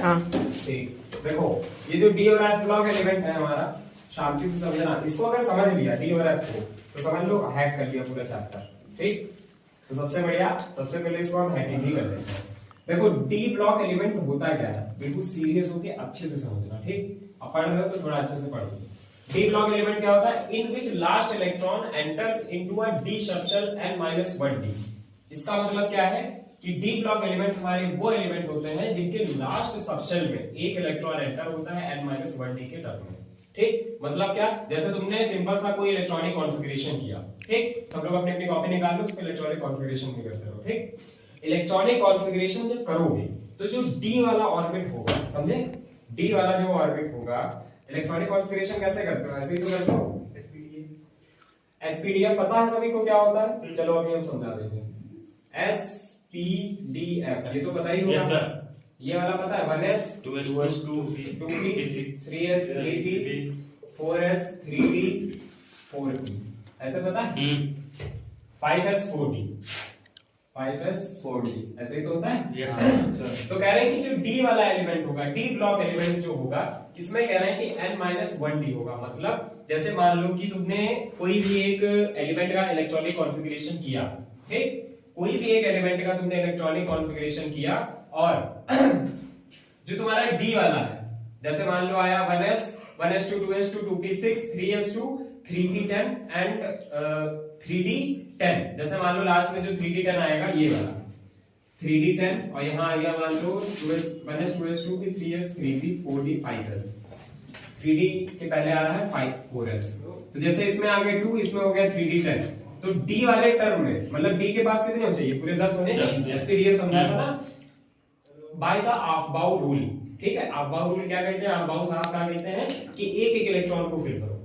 हाँ। ठीक, देखो ये जो डी और एफ ब्लॉक एलिमेंट है हमारा, शांति से समझना, इसको अगर समझ लिया डी और एफ को तो समझ लो हैक कर लिया पूरा चैप्टर। ठीक, तो सबसे बढ़िया, सबसे पहले इसको हम हैकिंग ही कर लेते हैं। देखो डी ब्लॉक एलिमेंट होता क्या है, बिल्कुल सीरियस होके अच्छे से समझना। ठीक, अब पढ़ रहे हो तो थोड़ा अच्छे से पढ़ो। डी ब्लॉक एलिमेंट क्या होता है, in which last electron enters into a D subshell n-1d। इसका मतलब क्या है कि डी ब्लॉक एलिमेंट हमारे वो एलिमेंट होते हैं जिनके लास्ट सबशेल में एक इलेक्ट्रॉन एंटर होता है n-1d के टर्म में। ठीक, मतलब क्या, जैसे तुमने सिंपल सा कोई इलेक्ट्रॉनिक कॉन्फ़िगरेशन किया। ठीक, सब लोग अपनी अपनी कॉपी निकाल लो, उस पे इलेक्ट्रॉनिक कॉन्फ़िगरेशन भी करते रहो। ठीक, इलेक्ट्रॉनिक कॉन्फ़िगरेशन जब करोगे तो जो डी वाला ऑर्बिट होगा, समझे, डी वाला जो ऑर्बिट होगा, इलेक्ट्रॉनिक कॉन्फ़िगरेशन कैसे करते हो, ऐसे ही तो करते हो। एसपीडीएफ पता है सभी को क्या होता है, चलो अभी हम समझा देते हैं। एसपीडीएफ ये तो पता ही होगा। Yes sir. ये वाला पता है, 1s 2s 2p 2p 3s 3p 4s 3p 4p, ऐसे पता है। 5s 4d 5s 4d, ऐसे ही तो होता है। Yes sir. तो कह रहे हैं कि जो डी वाला एलिमेंट होगा, डी ब्लॉक एलिमेंट जो होगा, इसमें कह रहे हैं कि n-1d होगा। मतलब जैसे मान लो कि तुमने कोई भी एक एलिमेंट का इलेक्ट्रॉनिक कॉन्फ़िगरेशन किया। ठीक, कोई भी एक एलिमेंट का तुमने इलेक्ट्रॉनिक कॉन्फ़िगरेशन किया और जो तुम्हारा डी वाला है, जैसे मान लो आया 1s 1s2 2s2 2p6 3s2 3p10 and 3d10। जैसे मान लो लास्ट में जो 3d10 आएगा ये वाला 3d10, और यहाँ आ गया मान लो 1s 2s 2p 3s 3p 4d 5s। 3d के पहले आ रहा है 4s, तो जैसे इसमें आ गया 2, इसमें हो गया 3d10। तो डी वाले टर्म में मतलब डी के पास कितने होने चाहिए, पूरे 10 होने चाहिए। एसपीडीएफ समझाया था ना बाय द अफबाउ रूल। ठीक है, अफबाउ रूल क्या कहते हैं, अफबाउ साहब क्या कहते हैं कि एक एक इलेक्ट्रॉन को फिल करो।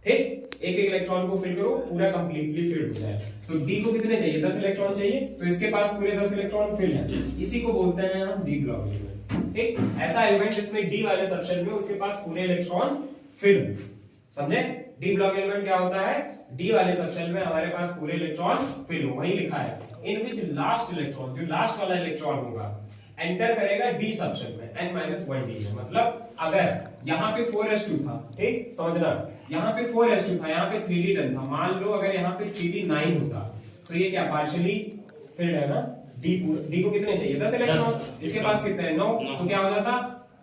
ठीक, एक एक इलेक्ट्रॉन को फिल करो, पूरा कंप्लीटली फिल हो जाए। तो डी को कितने चाहिए, 10 इलेक्ट्रॉन चाहिए, तो इसके पास पूरे 10 इलेक्ट्रॉन फिल है, इसी को बोलते हैं हम डी ब्लॉक एलिमेंट। ठीक, ऐसा एलिमेंट जिसमें डी वाले सबशेल में उसके पास पूरे इलेक्ट्रॉन्स फिल, समझे। डी ब्लॉक एलिमेंट क्या होता है, डी वाले सबशेल में हमारे पास पूरे इलेक्ट्रॉन फिल हो, वही लिखा है। इन विच लास्ट इलेक्ट्रॉन, जो लास्ट वाला इलेक्ट्रॉन होगा, एंटर करेगा डी सबशेल में n-1d में। मतलब अगर यहाँ पे 4s2 था, ठीक समझना, यहाँ पे 4s2 था, यहाँ पे 3d10 था, मान लो अगर यहाँ पे 3d9 होता तो ये क्या पार्शियली फिल्ड है ना। डी को कितने चाहिए, 10 इलेक्ट्रॉन, इसके पास कितने हैं, 9। तो क्या हो जाता,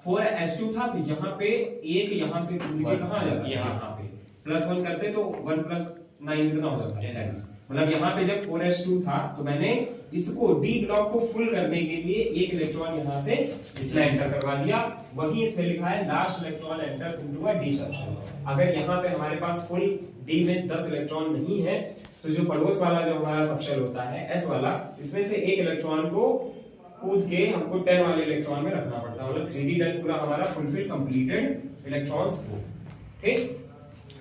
4s2 था तो यहाँ पे एक यहाँ से कूद के कहाँ आ जाता, यहाँ पे +1 करते तो 1 + 9 कितना हो जाता है 10। मतलब यहाँ पे जब 4s2 था तो मैंने इसको डी ब्लॉक को फुल करने के लिए एक इलेक्ट्रॉन यहाँ से इसमें एंटर करवा दिया। वही इसमें लिखा है last electron enters into a D subshell. अगर यहाँ पे हमारे पास फुल डी में 10 इलेक्ट्रॉन नहीं है तो जो पड़ोस वाला जो हमारा सबशेल होता है एस वाला, इसमें से एक इलेक्ट्रॉन को कूद के हमको 10 वाले इलेक्ट्रॉन में रखना पड़ता है। मतलब 3d10 पूरा हमारा फुलफिल कंप्लीटेड इलेक्ट्रॉन्स को। ठीक,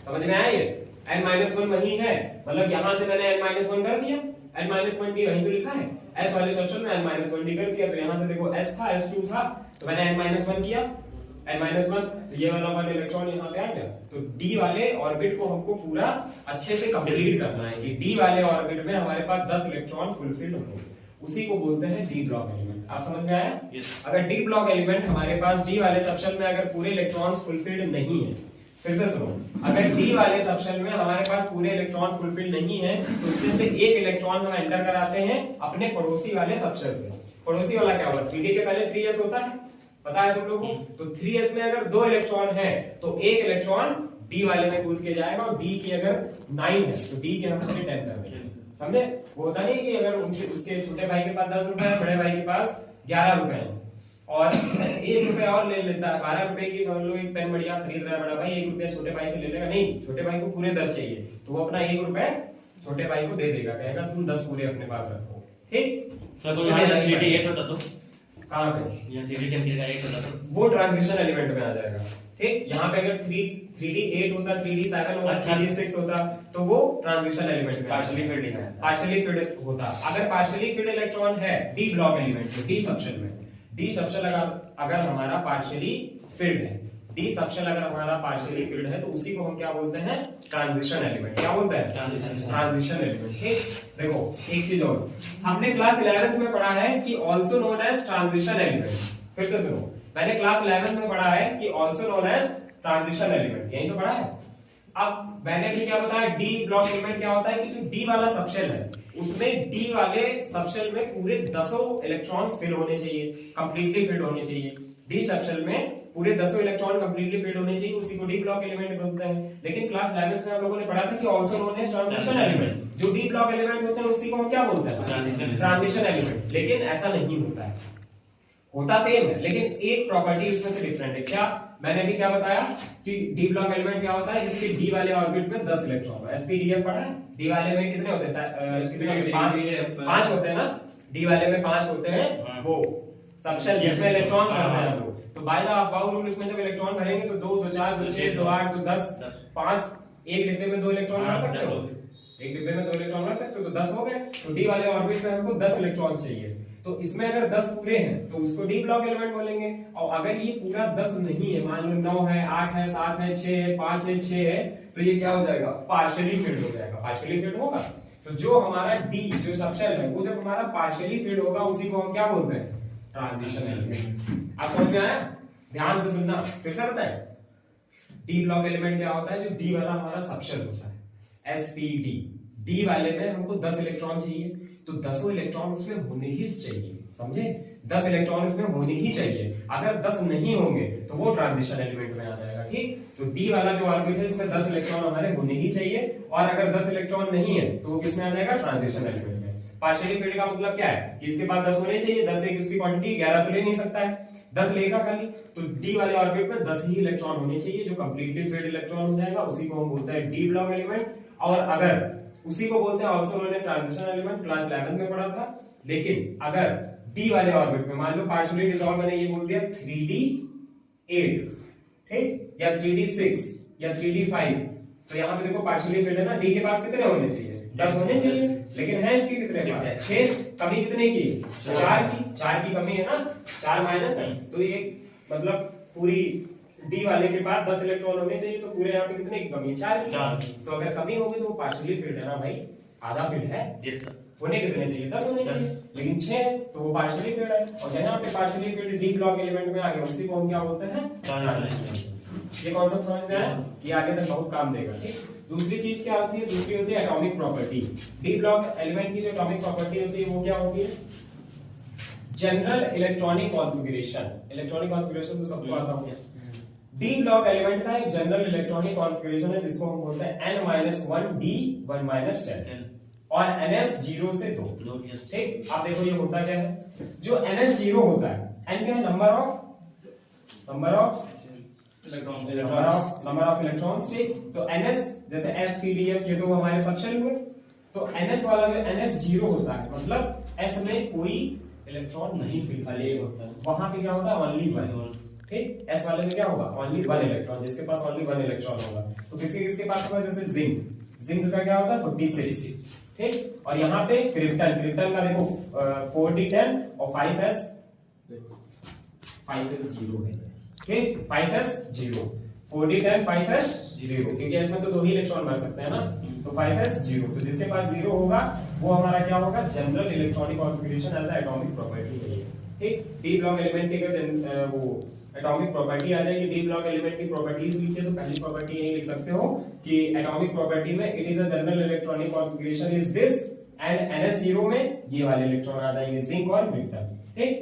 समझ में आया ये। n-1 वही है, मतलब यहां से मैंने n-1 कर दिया, n-1d वही तो लिखा है, s वाले सबशेल में n-1d कर दिया। तो यहां से देखो s था, s2 था, तो मैंने n-1 किया, n-1 तो ये वाला इलेक्ट्रॉन यहाँ पे आ गया। तो d वाले ऑर्बिट को हमको पूरा अच्छे से कंप्लीट करना है कि d वाले ऑर्बिट में हमारे पास 10 इलेक्ट्रॉन फुलफिल हो, उसी को बोलते हैं डी ब्लॉक एलिमेंट। आप समझ में आया। अगर डी ब्लॉक एलिमेंट हमारे पास डी वाले सबशेल में अगर पूरे इलेक्ट्रॉन्स फुलफिल्ड नहीं है, फिर से सुनो, अगर डी वाले सबशेल में हमारे पास पूरे इलेक्ट्रॉन फुलफिल नहीं है तो उसमें से एक इलेक्ट्रॉन हम एंटर कराते हैं अपने पड़ोसी वाले सबशेल से। पड़ोसी वाला क्या होगा, 3d के पहले 3s होता है, पता है तुम लोगों को। तो 3s में अगर 2 इलेक्ट्रॉन है तो एक इलेक्ट्रॉन डी वाले में कूद के जाएगा, और डी की अगर 9 है तो डी के हम पूरे 10 कर देंगे। समझे, वो होता नहीं कि अगर उसके छोटे भाई के पास 10 रुपए है, बड़े भाई के पास 11 रुपए है, और 1 रुपया और ले लेता है, 12 रुपए की मान लो एक पेन बढ़िया खरीद रहा है बड़ा भाई, 1 रुपया छोटे भाई से ले लेगा, नहीं छोटे भाई को पूरे 10 चाहिए, तो वो अपना 1 रुपया छोटे भाई को दे देगा, कहेगा तुम 10 पूरे अपने पास रखो। ठीक, तो यहाँ 3d8 होता तो कहाँ पे, यहाँ 3d8 होता तो वो ट्रांजिशन एलिमेंट में आ जाएगा। ठीक, यहाँ पे अगर 3d8 होता, 3d7 होता, 3d6 होता तो वो ट्रांजिशन एलिमेंट में पार्शियली फिल्ड है, पार्शियली फिल्ड होता। अगर पार्शियली फिल्ड इलेक्ट्रॉन है डी ब्लॉक एलिमेंट में, डी सबशेल में, डी सबशेल अगर हमारा पार्शियली फिल्ड है, डी सबशेल अगर हमारा पार्शियली फिल्ड है तो उसी को हम क्या बोलते हैं, ट्रांजिशन एलिमेंट। क्या बोलते हैं, ट्रांजिशन एलिमेंट। ठीक, देखो एक चीज और, हमने क्लास 11th में पढ़ा है कि also known as transition element. फिर से सुनो, मैंने क्लास 11 में पढ़ा है कि also known as transition element, यही तो पढ़ा है। अब मैंने भी क्या बताया, डी ब्लॉक एलिमेंट क्या होता है कि जो डी वाला सबशेल है उसमें डी वाले सबशेल में पूरे 10 इलेक्ट्रॉन्स फिल होने चाहिए, कंप्लीटली फिल होने चाहिए। डी सबशेल में पूरे 10 इलेक्ट्रॉन कंप्लीटली फिल होने चाहिए, उसी को डी ब्लॉक एलिमेंट बोलते हैं। लेकिन क्लास 11 में हम लोगों ने पढ़ा था कि also known as transition element, जो डी ब्लॉक एलिमेंट होते हैं उसी को हम क्या बोलते हैं, ट्रांजिशन एलिमेंट। लेकिन ऐसा नहीं होता है, होता सेम है लेकिन एक प्रॉपर्टी उसमें से डिफरेंट है। क्या मैंने भी क्या बताया कि डी ब्लॉक एलिमेंट क्या होता है, जिसके डी वाले ऑर्बिट में 10 इलेक्ट्रॉन है। एसपीडीएफ पढ़ा है, डी वाले में कितने होते हैं, 5 होते हैं ना, डी वाले में 5 होते हैं वो सबशेल जिसमें इलेक्ट्रॉन्स रहते हैं वो। तो बाय द अबाउट रूल इसमें जब इलेक्ट्रॉन भरेंगे तो 2 2 4 2 6 2 8 2 10 5, एक डिब्बे में 2 इलेक्ट्रॉन भर सकते हो, एक डिब्बे में 2 इलेक्ट्रॉन भर सकते हो तो 10 हो गए। तो डी वाले ऑर्बिट में हमको 10 इलेक्ट्रॉन चाहिए, तो इसमें अगर 10 पूरे हैं तो उसको डी ब्लॉक एलिमेंट बोलेंगे। और अगर ये पूरा 10 नहीं है, मान लो 9 है 8 है 7 है 6 है 5 है 6 है, तो ये क्या हो जाएगा, पार्शियली फिल्ड हो जाएगा। पार्शियली फिल्ड होगा तो जो हमारा डी जो सबशेल है वो जब हमारा पार्शियली फिल्ड होगा उसी को हम क्या बोलते हैं, ट्रांजिशन एलिमेंट। आप समझ में आया, ध्यान से सुनना, फिर से बताएं। डी ब्लॉक एलिमेंट क्या होता है, जो डी वाला हमारा सबशेल होता है एसपीडी, डी वाले में हमको 10 इलेक्ट्रॉन चाहिए तो 10 इलेक्ट्रॉन उसमें होने ही चाहिए, समझे, 10 इलेक्ट्रॉन उसमें होने ही चाहिए। अगर 10 नहीं होंगे तो वो ट्रांजिशन एलिमेंट में आ जाएगा, ठीक। तो डी वाला जो ऑर्बिट है इसमें 10 इलेक्ट्रॉन हमारे होने ही चाहिए, और अगर 10 इलेक्ट्रॉन नहीं है तो वो किसमें आ जाएगा, ट्रांजिशन एलिमेंट में। पार्शियली फिल्ड का मतलब क्या है कि इसके पास 10 होने चाहिए, 10 से उसकी क्वांटिटी 11 तो ले नहीं सकता है, 10 लेगा खाली, तो डी वाले ऑर्बिट में 10 ही इलेक्ट्रॉन होने चाहिए जो कंप्लीटली फिल्ड इलेक्ट्रॉन हो जाएगा, उसी को हम बोलते हैं डी ब्लॉक एलिमेंट। और अगर उसी को बोलते हैं also known as transition element, class 11 में पढ़ा था। लेकिन अगर डी वाले ऑर्बिट में मान लो पार्शियली डिसॉल्व, मैंने ये बोल दिया 3d8, ठीक, या 3d6 या 3d5, तो यहाँ पे देखो पार्शियली फिल्ड है ना, डी के पास कितने होने चाहिए, 10 होने चाहिए, लेकिन है इसके कितने पास 6, कमी कितने की, 4 की कमी है ना, 4 माइनस है, तो ये मतलब पूरी डी वाले के पास 10 इलेक्ट्रॉन होने चाहिए, तो पूरे यहाँ पे कितने की कमी है, 4 की। तो अगर कमी होगी तो वो पार्शियली फिल्ड है ना भाई, आधा फिल्ड है, होने कितने चाहिए, 10 होने चाहिए, लेकिन 6 है तो वो पार्शियली फिल्ड है। और जहां पे partially field D block element में आ गया उसी को हम क्या बोलते हैं, ये कॉन्सेप्ट समझ में आया, ये आगे तक बहुत काम देगा, ठीक। दूसरी चीज क्या होती है, दूसरी होती है atomic property. D block element की जो एटॉमिक प्रॉपर्टी होती है वो क्या होती है, general electronic configuration. Electronic configuration तो सबको आता होगा। डी ब्लॉक एलिमेंट का एक जनरल इलेक्ट्रॉनिक कॉन्फ़िगरेशन है जिसको हम बोलते हैं n-1 d 1 10 और ns 0 से 2, ठीक। आप देखो ये होता क्या है, जो ns 0 होता है, n क्या है, नंबर ऑफ इलेक्ट्रॉन्स, ठीक। तो ns जैसे sPdF ये तो हमारे सबशेल हुए, तो ns वाला जो ns 0 होता है मतलब s में कोई इलेक्ट्रॉन नहीं फिल होता है, वहां पे क्या होता है, ओनली 1, ठीक। s वाले में क्या होगा, ओनली 1 इलेक्ट्रॉन, जिसके पास ओनली 1 इलेक्ट्रॉन होगा। तो किसके पास होगा, जैसे जिंक का क्या होता है 46, ठीक। और यहाँ पे क्रिप्टन का देखो 4010 और 5s 0 है, ठीक, 5s 0, 4010 5s 0, क्योंकि इसमें तो 2 ही इलेक्ट्रॉन भर सकते हैं ना, तो 5s 0, तो जिसके पास 0 होगा वो हमारा क्या होगा, general electronic configuration as atomic property है ये, ठीक। डी ब्लॉक एलिमेंट की अगर वो एटॉमिक प्रॉपर्टी आ जाएगी, डी ब्लॉक एलिमेंट की प्रॉपर्टीज लिखिए तो पहली प्रॉपर्टी यही लिख सकते हो कि एटॉमिक प्रॉपर्टी में it is a general electronic configuration is this, and ns0 में ये वाले इलेक्ट्रॉन आ जाएंगे, जिंक और क्रिप्टन, ठीक।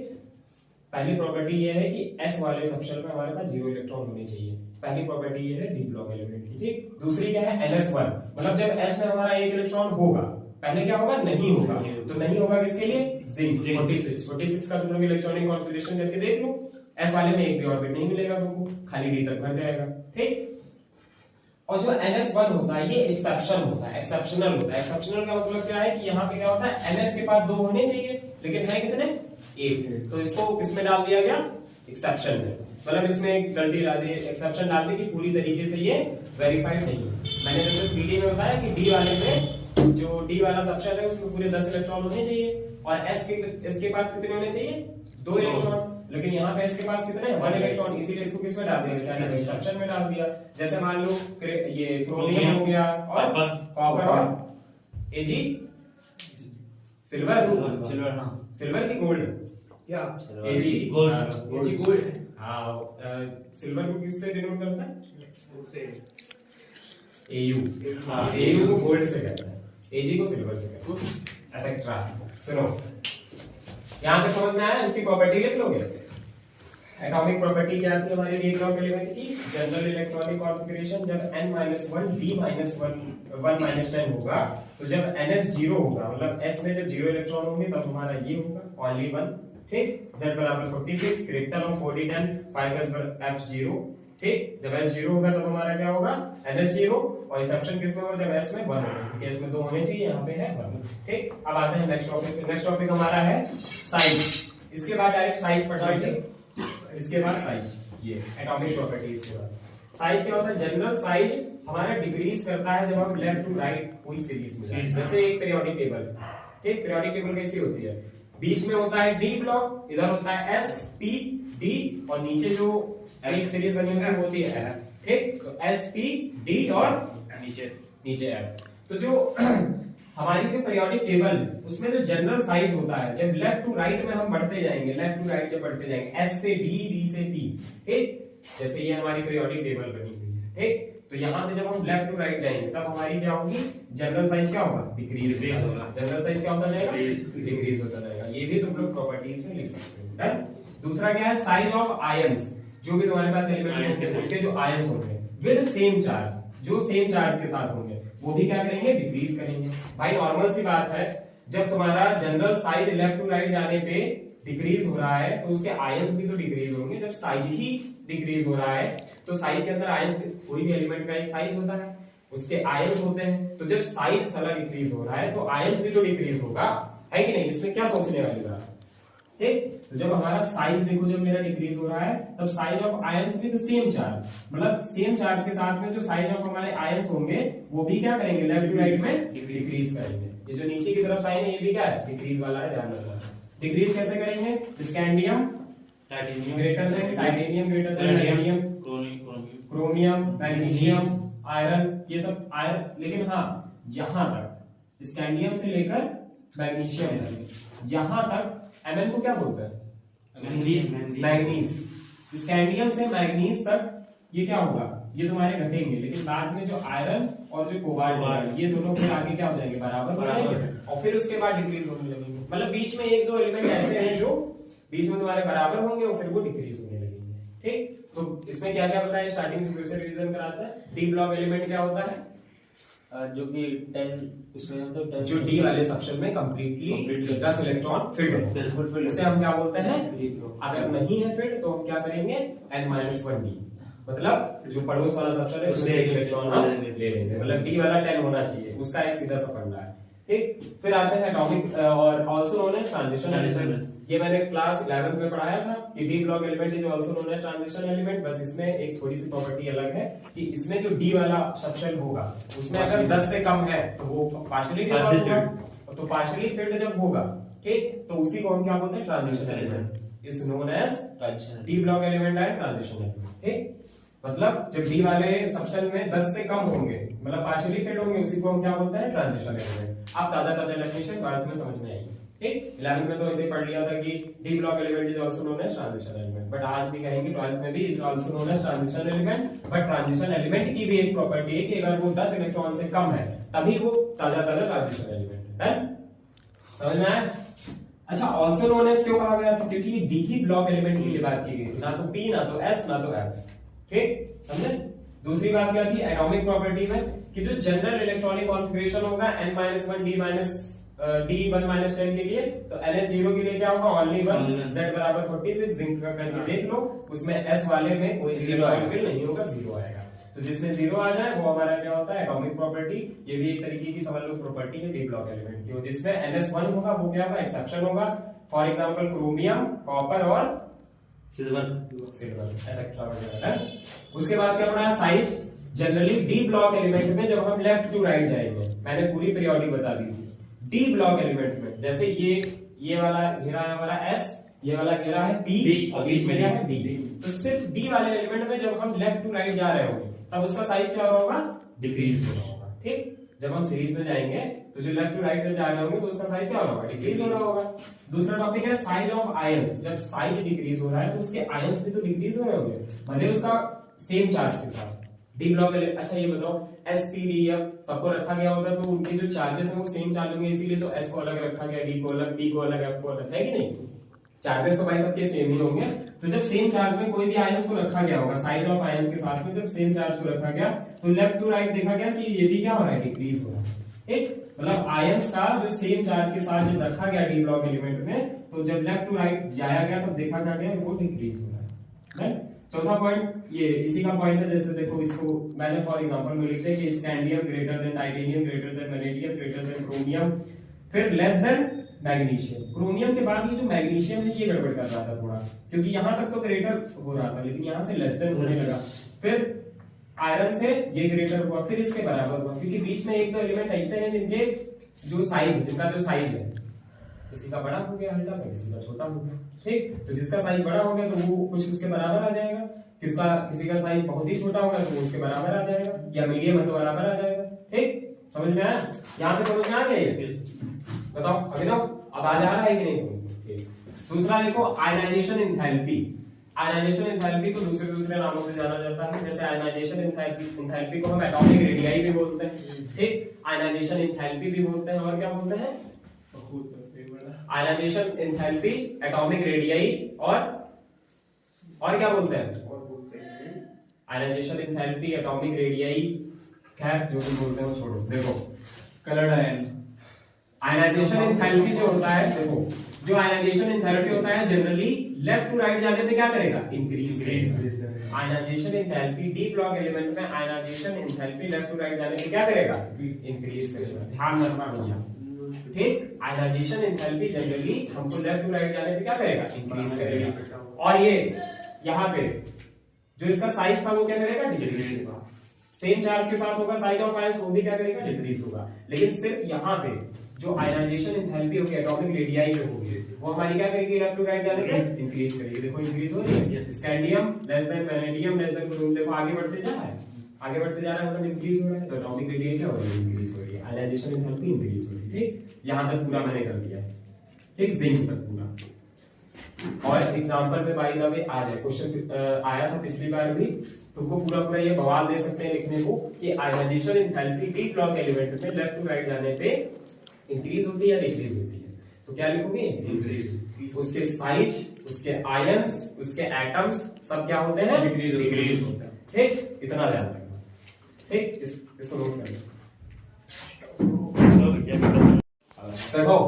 पहली प्रॉपर्टी ये है कि s वाले सबशेल में हमारे पास 0 इलेक्ट्रॉन होने चाहिए, पहली प्रॉपर्टी ये है डी ब्लॉक एलिमेंट की, ठीक। दूसरी क्या है, ns1, मतलब जब s में हमारा 1 इलेक्ट्रॉन होगा, पहले क्या होगा, नहीं होगा, तो नहीं होगा किसके लिए, जिंक 46 का तुम लोग इलेक्ट्रॉनिक कॉन्फ़िगरेशन करके देख लो, s वाले में एक भी ऑर्बिट नहीं मिलेगा तुमको, खाली d तक भर जाएगा, ठीक। और जो ns1 होता है ये एक्सेप्शनल होता है। एक्सेप्शनल का मतलब क्या है कि यहाँ पे क्या होता है, ns के पास 2 होने चाहिए लेकिन है कितने, 1, तो इसको किसमें डाल दिया गया, एक्सेप्शन में, मतलब इसमें एक गलती डाल दी, एक्सेप्शन डाल दी कि पूरी तरीके से ये वेरीफाइड नहीं है। मैंने जैसे पीडी में बताया कि डी वाले में जो डी वाला सबशेल है उसमें पूरे 10 इलेक्ट्रॉन होने चाहिए, और इसके पास कितने होने चाहिए, 2 इलेक्ट्रॉन, लेकिन यहाँ पे इसके पास कितने हैं, 1 इलेक्ट्रॉन, इसीलिए इसको किसमें डाल दिया, बेचारे एक्सेप्शन में डाल दिया। जैसे मान लो ये क्रोमियम हो गया और कॉपर और एजी सिल्वर की गोल्ड, क्या एजी गोल्ड हाँ, सिल्वर को किससे डिनोट करता है? उसे एयू। हाँ, एयू को गोल्ड से कहता है, एजी को सिल्वर से कहता है, एक्सेट्रा। सुनो, यहाँ पे समझ में आया? इसकी प्रॉपर्टी लिख लोगे। एटॉमिक प्रॉपर्टी क्या थी हमारी डी ब्लॉक एलिमेंट की? जनरल इलेक्ट्रॉनिक कॉन्फ़िगरेशन जब n-1 d-1 होगा, तो जब ns 0 होगा, मतलब s में जब 0 इलेक्ट्रॉन होंगे तब हमारा ये होगा ओनली 1, ठीक। z बराबर 46, क्रिप्टन ऑफ 4010, 5s पर f0, ठीक। जब s 0 होगा तब हमारा क्या होगा? ns 0, और एक्सेप्शन किसमें होगा? जब s में 1 होगा, क्योंकि s में 2 होने चाहिए, यहाँ पे है 1, ठीक। अब आते हैं नेक्स्ट टॉपिक पे। नेक्स्ट टॉपिक हमारा है साइज। इसके बाद डायरेक्ट साइज पढ़ाएंगे, इसके बाद साइज, ये एटॉमिक प्रॉपर्टीज के बाद साइज क्या होता है? जनरल साइज हमारा डिक्रीज करता है जब हम लेफ्ट टू राइट कोई सीरीज में जाते हैं। जैसे एक पीरियोडिक टेबल, ठीक। पीरियोडिक टेबल कैसी होती है? बीच में होता है डी ब्लॉक, इधर होता है एस पी डी, और नीचे जो एक सीरीज बनी होती है वो होती है एफ, ठीक। तो एस पी डी और नीचे एफ। तो जो हमारी जो पीरियोडिक टेबल, उसमें जो जनरल साइज होता है, जब लेफ्ट टू राइट में हम बढ़ते जाएंगे, लेफ्ट टू राइट जब बढ़ते जाएंगे, एस से डी, डी से पी, ठीक। जैसे ये हमारी पीरियोडिक टेबल बनी हुई है, ठीक। तो यहां से जब हम लेफ्ट टू राइट जाएंगे तब हमारी क्या होगी? जनरल साइज क्या होगा? डिक्रीज होगा। जनरल साइज क्या होता जाएगा? डिक्रीज होता जाएगा। ये भी तुम लोग प्रॉपर्टीज में लिख सकते हो। डन। दूसरा क्या है? Size of ions. जो भी तुम्हारे पास एलिमेंट्स होंगे, उनके जो आयंस होंगे विद सेम चार्ज, जो सेम चार्ज के साथ होंगे, वो भी क्या करेंगे? डिक्रीज करेंगे। भाई नॉर्मल सी बात है, जब तुम्हारा general size left to right जाने पे डिक्रीज हो रहा है तो उसके आयंस भी तो डिक्रीज होंगे। जब साइज ही डिक्रीज हो रहा है तो साइज के अंदर आयंस, कोई भी एलिमेंट का एक साइज होता है, उसके आयंस होते हैं। तो जब साइज साला डिक्रीज हो रहा है तो आयंस भी तो डिक्रीज होगा, है कि नहीं? इसमें क्या सोचने वाली बात, ठीक। तो जब हमारा साइज देखो, जब मेरा डिक्रीज हो रहा है तब size of ions with same charge, मतलब सेम चार्ज के साथ में जो साइज ऑफ हमारे आयंस होंगे वो भी क्या करेंगे? लेफ्ट टू राइट में डिक्रीज करेंगे। ये जो नीचे की तरफ साइन है ये भी क्या है? डिक्रीज वाला है, ध्यान रखना। डिक्रीज कैसे करेंगे? Scandium greater than titanium, greater than radium, chromium, magnesium, iron, ये सब आयरन। लेकिन हाँ, यहां तक स्कैंडियम से लेकर मैग्नीशियम तक, यहां तक Mn को क्या बोलते हैं? मैग्नीज। स्कैंडियम से मैग्नीज तक ये क्या होगा? ये तुम्हारे घटेंगे, लेकिन बाद में जो आयरन और जो कोबाल्ट, ये दोनों फिर आगे क्या हो जाएंगे? बराबर हो जाएंगे, और फिर उसके बाद डिक्रीज होने लगेंगे। मतलब बीच में एक दो एलिमेंट ऐसे हैं जो बीच में तुम्हारे बराबर होंगे और फिर वो डिक्रीज होने लगेंगे, ठीक। तो इसमें क्या क्या बताया? स्टार्टिंग से फिर से रिवीजन कराते हैं। डी ब्लॉक एलिमेंट क्या होता है? जो कि 10 उसमें होता है, जो डी वाले सेक्शन में कंप्लीटली 10 इलेक्ट्रॉन फिल्ड हो, उसे हम क्या बोलते हैं? अगर नहीं है फिल्ड तो हम क्या करेंगे? n-1d, मतलब जो पड़ोस वाला सेक्शन है उससे एक इलेक्ट्रॉन हम ले लेंगे। मतलब डी वाला 10 होना चाहिए, उसका एक सीधा सा फंडा है, ठीक। फिर आते हैं एटॉमिक और also known as transition element. ये मैंने क्लास 11th में पढ़ाया था कि D block element is also known as transition element. बस इसमें एक थोड़ी सी प्रॉपर्टी अलग है कि इसमें जो डी वाला सेक्शन होगा उसमें अगर 10 से कम है तो वो पार्शियली डिसॉल्व होगा, तो पार्शियली फिल्ड जब होगा, ठीक, तो उसी को हम क्या बोलते हैं? Transition element is known as transition. D block element है ट्रांजिशन एलिमेंट, ठीक। मतलब जब डी वाले सेक्शन में 10 से कम होंगे, मतलब पार्शियली फिल्ड होंगे, उसी को हम क्या बोलते हैं? Transition element. आप ताजा डेफिनेशन बाद में समझ में आएगी, ठीक। 11th में तो ऐसे ही पढ़ लिया था कि D block element is also known as transition element, but आज भी कहेंगे 12th में भी is also known as transition element. But transition element की भी एक प्रॉपर्टी है कि अगर वो 10 इलेक्ट्रॉन से कम है तभी वो ताजा ट्रांजिशन एलिमेंट है। समझ में आया? अच्छा, आल्सो नोन एज क्यों कहा गया था? क्योंकि ये डी ही ब्लॉक एलिमेंट के लिए बात की गई थी, ना तो पी, ना तो एस, ना तो एफ, ठीक। समझे? दूसरी बात क्या थी एटॉमिक प्रॉपर्टी में? कि जो जनरल इलेक्ट्रॉनिक कॉन्फ़िगरेशन होगा n-1 d-10 के लिए, तो ns0 के लिए क्या होगा? ओनली 1, z बराबर 46, जिंक का करके देख लो, उसमें s वाले में कोई इलेक्ट्रॉन फिल नहीं होगा, 0 आएगा। तो जिसमें 0 आ जाए वो हमारा क्या होता है? Atomic property. ये भी एक तरीके की समझ लो प्रॉपर्टी है डी ब्लॉक एलिमेंट की। जिसमें ns1 होगा वो क्या होगा? एक्सेप्शन होगा। फॉर एग्जांपल क्रोमियम, कॉपर और सिल्वर एक्सेट्रा वगैरह। उसके बाद क्या पढ़ा? Size. Generally D block element में जब हम लेफ्ट टू राइट जाएंगे, मैंने पूरी पीरियोडिक बता दी थी। डी ब्लॉक एलिमेंट में जैसे ये वाला घेरा है हमारा S, ये वाला घेरा है P, और बीच में क्या है? D। तो सिर्फ डी वाले एलिमेंट में जब हम लेफ्ट टू राइट जा रहे होंगे तब उसका साइज क्या होगा? डिक्रीज होगा, ठीक। जब हम सीरीज में जाएंगे तो जो लेफ्ट टू राइट जब जा रहे होंगे तो उसका साइज क्या हो रहा होगा, डिक्रीज हो रहा होगा। दूसरा टॉपिक है साइज ऑफ आयंस। जब साइज डिक्रीज हो रहा है तो उसके आयंस भी तो डिक्रीज हो रहे होंगे, भले उसका सेम चार्ज के साथ। डी ब्लॉक, अच्छा ये बताओ एसपीडीएफ सबको रखा गया होता तो उनके जो चार्जेस हैं वो सेम चार्ज होंगे, इसीलिए तो एस को अलग रखा गया, डी को अलग, पी को अलग, एफ को अलग, है कि नहीं? चार्जेस तो भाई सबके सेम ही होंगे। तो जब सेम चार्ज में कोई भी आयंस को रखा गया होगा, साइज ऑफ आयंस के साथ में जब सेम चार्ज को रखा गया तो लेफ्ट टू राइट देखा गया कि ये भी क्या हो रहा है, डिक्रीज हो रहा है। ठीक, मतलब आयंस का जो सेम चार्ज के साथ जब रखा गया डी ब्लॉक एलिमेंट में, तो जब लेफ्ट टू राइट जाया गया तब देखा गया वो डिक्रीज हो रहा है। चौथा पॉइंट ये इसी का पॉइंट है। जैसे देखो इसको मैंने फॉर एग्जांपल में लिखते हैं कि scandium greater than titanium greater than vanadium greater than chromium, फिर लेस देन मैग्नीशियम। क्रोमियम के बाद ये जो मैग्नीशियम है ये गड़बड़ कर रहा था थोड़ा, क्योंकि यहां तक तो ग्रेटर हो रहा था लेकिन यहां से लेस देन होने लगा। फिर आयरन से ये ग्रेटर हुआ, फिर इसके बराबर हुआ, क्योंकि बीच में एक दो एलिमेंट ऐसे हैं जिनके जो साइज, जिनका जो साइज है किसी का बड़ा हो गया हल्का सा, किसी का छोटा हो गया। ठीक, तो जिसका साइज बड़ा हो गया तो वो कुछ उसके बराबर आ जाएगा, किसी का साइज बहुत ही छोटा होगा तो वो उसके बराबर आ जाएगा, या मीडियम है तो बराबर आ जाएगा। ठीक, समझ में आया? यहाँ पे समझ में आ गया? बताओ अभी ना, अब आ जा रहा है कि नहीं? दूसरा देखो आयनाइजेशन एंथैल्पी। आयनाइजेशन एंथैल्पी को दूसरे नामों से जाना जाता है। जैसे आयनाइजेशन एंथैल्पी को हम एटॉमिक रेडियाई भी बोलते हैं। ठीक, आयनाइजेशन एंथैल्पी भी बोलते हैं, और क्या बोलते हैं? आयनाइजेशन एंथैल्पी, एटॉमिक रेडियाई, और क्या बोलते हैं? आयनाइजेशन एंथैल्पी, एटॉमिक रेडियाई, खैर जो भी बोलते हैं वो छोड़ो। देखो कलर्ड आयन। आयनाइजेशन एंथैल्पी जो होता है, देखो जो आयनाइजेशन एंथैल्पी होता है जनरली लेफ्ट टू राइट जाने पे क्या करेगा, इंक्रीज करेगा। Ionization enthalpy D block element में ionization enthalpy left to right जाने पे क्या करेगा, इंक्रीज करेगा। ध्यान रखना भैया। ठीक, आयनाइजेशन एंथैल्पी जनरली हमको लेफ्ट टू राइट जाने पे क्या करेगा, इंक्रीज करेगा। और ये यहाँ पे जो इसका साइज था वो क्या करेगा, डिक्रीज होगा। सेम चार्ज के साथ होगा साइज ऑफ आयंस, वो भी क्या करेगा, डिक्रीज होगा। लेकिन सिर्फ यहाँ पे जो आयनाइजेशन एंथैल्पी होगी, एटॉमिक रेडियाई जो होगी, वो हमारी क्या करेगी, लेफ्ट टू राइट जाने पे इंक्रीज करेगी। देखो इंक्रीज हो रही है। Scandium less than vanadium less than chromium, देखो आगे बढ़ते जा रहा है, आगे बढ़ते जा रहा है, मतलब इंक्रीज हो रहा है। तो एटॉमिक रेडियाई क्या हो रही है, इंक्रीज हो रही है। आयनाइजेशन एंथैल्पी इंक्रीज हो रही है। ठीक, यहां तक पूरा मैंने कर दिया। ठीक, जिंक तक पूरा। और एग्जांपल पे बाय द वे आ जाए, क्वेश्चन आया था पिछली बार भी, तुमको पूरा ये बवाल दे सकते हैं लिखने को कि ionization enthalpy D block element में लेफ्ट टू राइट जाने पे इंक्रीज होती है या डिक्रीज होती है। तो क्या लिखोगे, इंक्रीज। उसके साइज, उसके आयंस, उसके एटम्स सब क्या होते हैं, डिक्रीज होते हैं। ठीक, इतना ध्यान रखना। ठीक, इसको नोट कर लो। देखो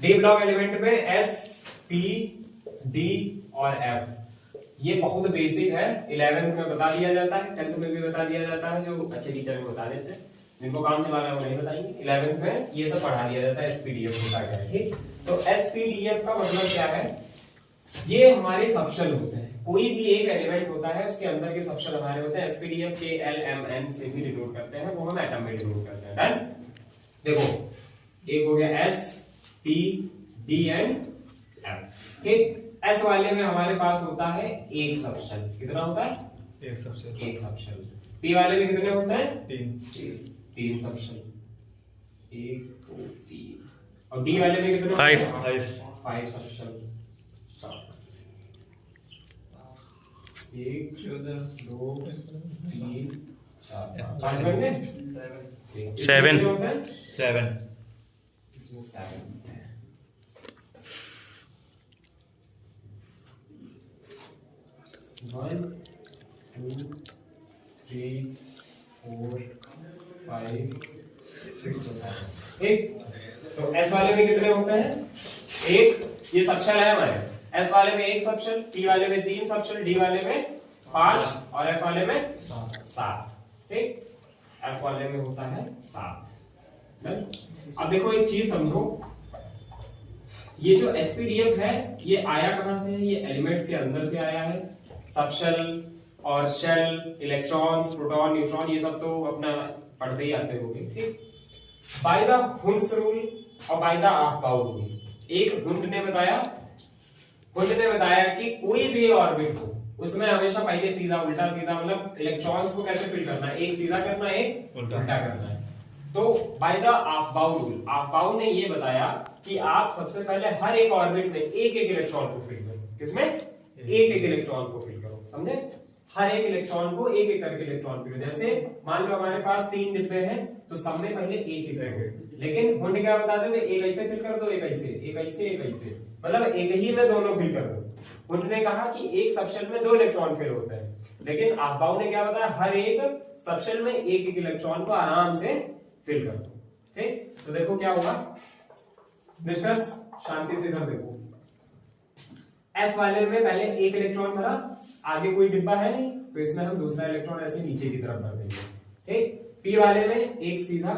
डी ब्लॉक एलिमेंट में एस, पी, डी और एफ, ये बहुत बेसिक है। 11th में बता दिया जाता है, 10th में भी बता दिया जाता है, जो अच्छे टीचर में बता देते हैं, जिनको काम चलाना है वो नहीं बताएंगे। 11th में ये सब पढ़ा दिया जाता है, एसपीडीएफ होता क्या है। ठीक, तो एसपीडीएफ का मतलब क्या है, ये हमारे सबशेल होते हैं। कोई भी एक एलिमेंट होता है उसके अंदर के सबशेल हमारे होते हैं। एसपीडीएफ के एल एम एन से भी डिनोट करते हैं, वो हम एटम में डिनोट करते हैं। डन। देखो एक हो गया S, P, D and F. ठीक, एस वाले में हमारे पास होता है एक सबशेल। कितना होता है, एक सबशेल। एक सबशेल। पी वाले में कितने होते हैं, तीन सबशेल, 1 2 3। और डी वाले में कितने, 5 सबशेल। 1 2 3 4 5 बन गए। 7 इसमें 7 है। 1 2 3 4 5 6 और 7। ठीक, तो एस वाले में कितने होते हैं, एक, ये सबशेल है हमारे। एस वाले में एक सबशेल, टी वाले में 3 सबशेल, डी वाले में 5 और एफ वाले में 7। ठीक, एफ वाले में होता है 7। अब देखो एक चीज समझो, ये जो एसपीडीएफ है ये आया कहां से है, ये एलिमेंट्स के अंदर से आया है। सबशेल और शेल, इलेक्ट्रॉन्स, प्रोटॉन, न्यूट्रॉन, ये सब तो अपना पढ़ते ही आते होंगे। ठीक, बाय द हुंस रूल और बाय द ऑफ-बाउंड रूल। एक हुंड ने बताया कि कोई भी ऑर्बिट हो उसमें हमेशा पहले सीधा उल्टा सीधा, मतलब इलेक्ट्रॉन्स को कैसे फिल करना है, एक सीधा करना है एक उल्टा करना है। तो बाय द आफ्बाउ रूल, आफ्बाउ ने ये बताया कि आप सबसे पहले हर एक ऑर्बिट में एक एक इलेक्ट्रॉन को फिल करो। किसमें? एक एक इलेक्ट्रॉन को फिल करो, समझे? हर एक इलेक्ट्रॉन को एक एक करके इलेक्ट्रॉन फिल। जैसे मान लो हमारे पास 3 डिब्बे हैं तो सब में पहले एक ही करेंगे, लेकिन हुंड क्या बताते थे? एक ऐसे फिल कर दो, एक ऐसे, एक ऐसे, एक ऐसे, मतलब एक ही में दोनों फिल कर दो। हुंड ने कहा कि एक सबशेल में 2 इलेक्ट्रॉन फिल होते हैं, लेकिन आफ्बाउ ने क्या बताया? हर एक सबशेल में एक एक इलेक्ट्रॉन को आराम से फिल कर दो। ठीक, तो देखो क्या हुआ निष्कर्ष, शांति से कर देखो। एस वाले में पहले एक इलेक्ट्रॉन भरा, आगे कोई डिब्बा है नहीं तो इसमें हम दूसरा इलेक्ट्रॉन ऐसे नीचे की तरफ भर देंगे। ठीक, पी वाले में एक सीधा,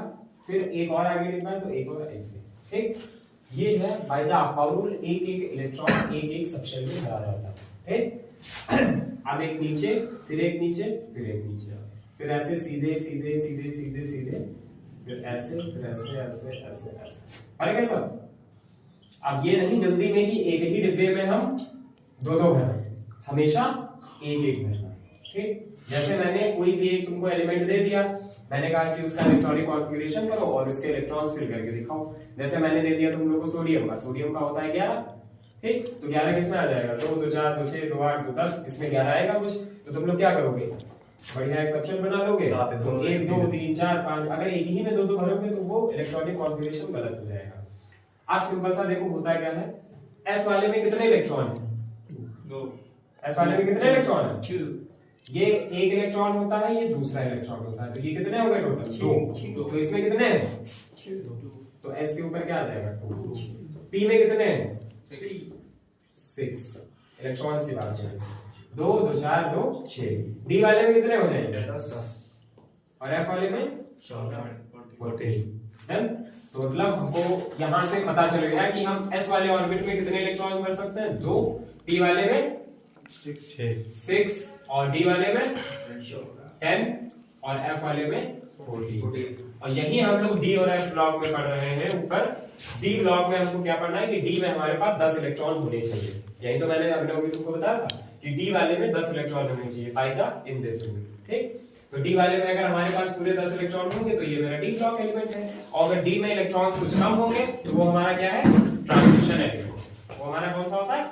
फिर एक और आगे डिब्बा है तो एक और ऐसे। ठीक, ये है बाय द आफ्बाउ रूल, एक एक इलेक्ट्रॉन एक एक सबशेल में भरा जाता है। ठीक, अब एक नीचे, फिर एक नीचे, फिर एक नीचे, फिर ऐसे सीधे सीधे सीधे सीधे सीधे, फिर ऐसे, फिर ऐसे ऐसे ऐसे ऐसे। अरे कैसा? अब ये नहीं जल्दी में कि एक ही डिब्बे में हम दो भरें, हमेशा एक एक भरना। ठीक, जैसे मैंने कोई भी एक तुमको एलिमेंट दे दिया, मैंने कहा कि उसका इलेक्ट्रॉनिक कॉन्फ़िगरेशन करो और उसके इलेक्ट्रॉन्स फिल करके दिखाओ। जैसे मैंने दे दिया तुम लोग को सोडियम का होता है 11। ठीक, तो 11 किसमें आ जाएगा? 2 2 4 2 6 2 8 2 10, इसमें 11 आएगा कुछ, तो तुम लोग क्या करोगे? बढ़िया एक सबशेल बना लोगे, तो 1 2 3 4 5, अगर एक ही में दो भरोगे तो वो इलेक्ट्रॉनिक कॉन्फ़िगरेशन गलत हो जाएगा। आप सिंपल सा देखो होता क्या है, एस वाले में कितने इलेक्ट्रॉन है? 2। एस वाले में कितने इलेक्ट्रॉन है? ये एक इलेक्ट्रॉन होता है, ये दूसरा इलेक्ट्रॉन होता है, तो ये कितने हो गए टोटल? 2। तो इसमें कितने हैं? 2। तो एस के ऊपर क्या आ जाएगा? 2। पी में कितने हैं? 6 इलेक्ट्रॉन्स की बात करें, 2 2 4 2 6। डी वाले में कितने हो जाएंगे? 10 और एफ वाले में 14। डन। तो मतलब हमको यहां से पता चल गया कि हम एस वाले ऑर्बिट में कितने इलेक्ट्रॉन भर सकते हैं? 2, पी वाले में 6 और डी वाले में 10 और एफ वाले में 14। और यही हम लोग डी और एफ ब्लॉक में पढ़ रहे हैं। ऊपर डी ब्लॉक में हमको क्या पढ़ना है कि डी में हमारे पास 10 इलेक्ट्रॉन होने चाहिए। यही तो मैंने अभी तुमको बताया था कि डी वाले में 10 इलेक्ट्रॉन होने चाहिए फायदा इन दिस रूल। ठीक, तो डी वाले में अगर हमारे पास पूरे 10 इलेक्ट्रॉन होंगे तो ये मेरा डी ब्लॉक एलिमेंट है, और अगर डी में इलेक्ट्रॉन्स कुछ कम होंगे तो वो हमारा क्या है? Transition element. वो हमारा कौन सा होता है?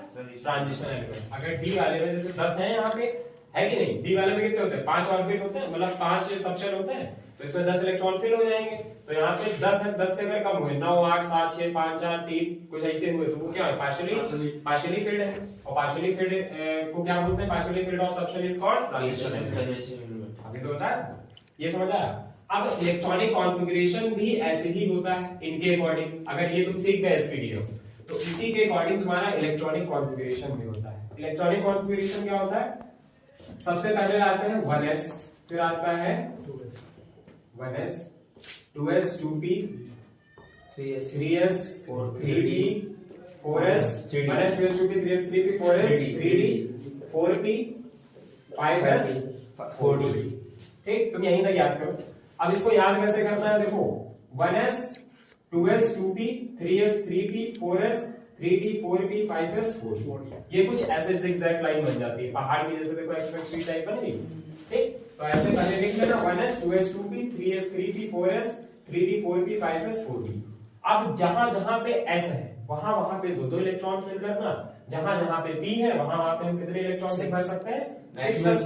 Transition element. अगर डी वाले में जैसे 10 है यहाँ पे, है कि नहीं? डी वाले में कितने होते हैं? 5 ऑर्बिट होते हैं, मतलब 5 सबशेल होते हैं, तो इसमें 10 इलेक्ट्रॉन फिल हो जाएंगे। तो यहाँ पे 10 है, 10 से अगर कम हुए 9 8 7 6 5 4 3 कुछ ऐसे हुए तो वो क्या है? पार्शियली फिल्ड है। और पार्शियली फिल्ड को क्या बोलते हैं? Partially field of subshell is called transition element. अभी तो होता है, ये समझ आया? अब इलेक्ट्रॉनिक कॉन्फ़िगरेशन भी ऐसे ही होता है इनके अकॉर्डिंग। अगर ये तुम सीख गए एसपीडीएफ, तो इसी के अकॉर्डिंग तुम्हारा इलेक्ट्रॉनिक कॉन्फ़िगरेशन भी होता है। इलेक्ट्रॉनिक कॉन्फ़िगरेशन क्या होता है? सबसे पहले आते हैं 1s, फिर आता है 1s 2s 2p 3s 3d 4s 1s 2s 2p 3s 3p 4s 3d 4p 5s 4d। ठीक, तुम यहीं तक याद करो। अब इसको याद कैसे करना है? देखो 1s 2s 2p 3s 3p 4s 3d 4p 5s 4d, ये कुछ ऐसे zigzag लाइन बन जाती है पहाड़ की जैसे। देखो एक्सपेक्ट टाइप बन गई। ठीक, तो ऐसे पहले लिख लेना 1s 2s 2p 3s 3p 4s 3d 4p 5s 4d। अब जहां जहां पे s है वहां वहां पे दो इलेक्ट्रॉन फिल करना, जहां जहां पे p है वहां पे हम कितने इलेक्ट्रॉन भर सकते हैं? मैक्सिमम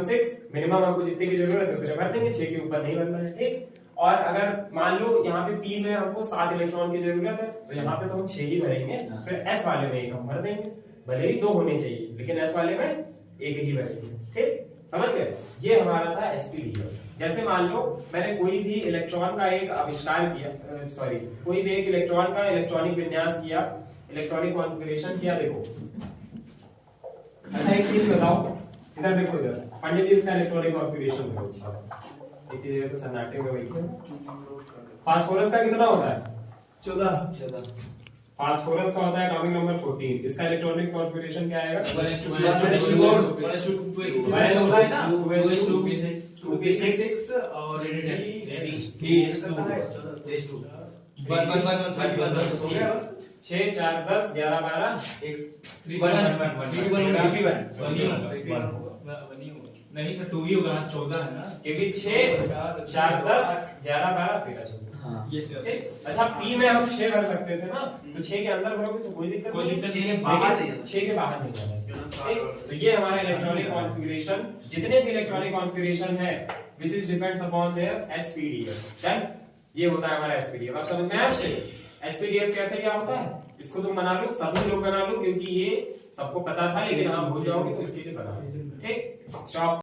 6। मिनिमम हमको जितने की जरूरत है उतने भर देंगे, 6 के ऊपर नहीं भरना है। ठीक, और अगर मान लो यहाँ पे p में हमको 7 इलेक्ट्रॉन की जरूरत है तो यहाँ पे तो हम 6 ही भरेंगे, फिर s वाले में एक हम भर देंगे। भले ही 2 होने चाहिए लेकिन s वाले में एक ही भरेंगे। ठीक, समझ गए? ये हमारा था एसपीडीएफ। जैसे मान लो मैंने कोई भी इलेक्ट्रॉन का एक आविष्कार किया, कोई भी एक इलेक्ट्रॉन का इलेक्ट्रॉनिक विन्यास किया, इलेक्ट्रॉनिक कॉन्फ़िगरेशन किया। देखो अच्छा एक चीज बताओ, इधर देखो, इधर पंडित जी इसका इलेक्ट्रॉनिक कॉन्फ़िगरेशन देखो। एक चीज ऐसे सन्नाटे में बैठे। फास्फोरस का कितना होता है? 14। फास्फोरस का होता है एटॉमिक नंबर 14। इसका इलेक्ट्रॉनिक कॉन्फ़िगरेशन क्या आएगा? 2p6 और 3s2। 6 4 10 11 12 नहीं सर 2 ही होगा 14 है ना क्योंकि 6 4 10 11 12 13 14। अच्छा पी में हम 6 भर सकते थे ना, तो 6 के अंदर भरोगे तो कोई दिक्कत नहीं, 6 के बाहर नहीं जाना। तो ये हमारा इलेक्ट्रॉनिक कॉन्फ़िगरेशन, जितने भी इलेक्ट्रॉनिक कॉन्फ़िगरेशन है which is depends upon their SPDF. Then ये होता है हमारा एसपीडीएफ। अब समझ में आया आपसे एसपीडीएफ कैसे क्या होता है? इसको तुम बना लो, सभी लोग बना लो, क्योंकि ये सबको पता था लेकिन आप भूल जाओगे तो इसके लिए बना लो। ठीक, स्टॉप।